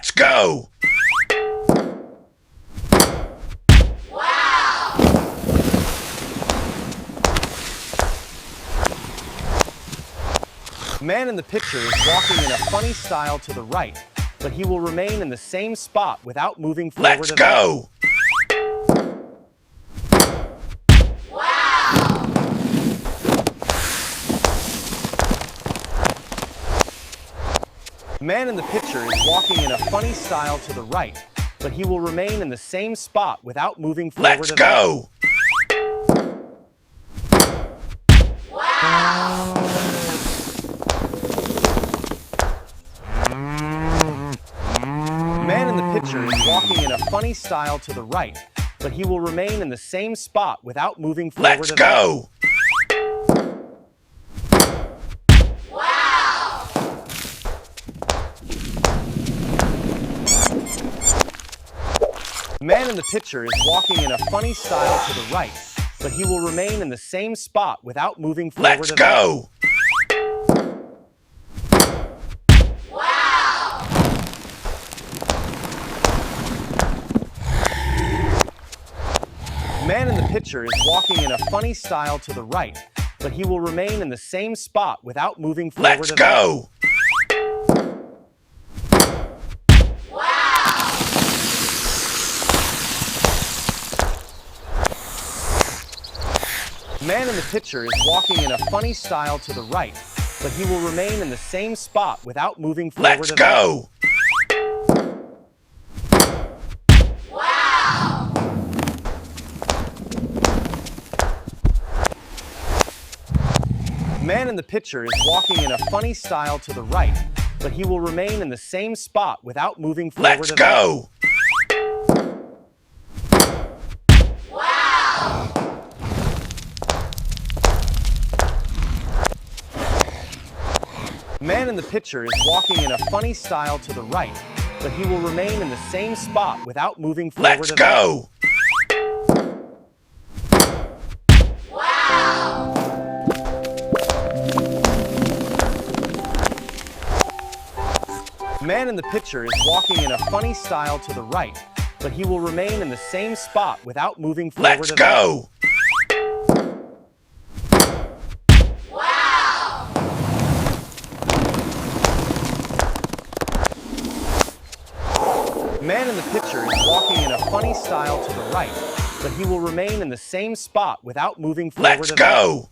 Let's go! The man in the picture is walking in a funny style to the right, but he will remain in the same spot without moving forward. Let's go! The man in the picture is walking in a funny style to the right, but he will remain in the same spot without moving forward. Let's go! The man in the picture is walking in a funny style to the right, but he will remain in the same spot without moving forward. Let's go! The man in the picture is walking in a funny style to the right, but he will remain in the same spot without moving forward. Let's go! The man in the picture is walking in a funny style to the right, but he will remain in the same spot without moving forward. Let's go! The man in the picture is walking in a funny style to the right, but he will remain in the same spot without moving forward. Let's go! The man in the picture is walking in a funny style to the right, but he will remain in the same spot without moving forward. Let's go! The man in the picture is walking in a funny style to the right, but he will remain in the same spot without moving forward. Let's go! The man in the picture is walking in a funny style to the right, but he will remain in the same spot without moving forward. Let's go! The man in the picture is walking in a funny style to the right, but he will remain in the same spot without moving forward. Let's go!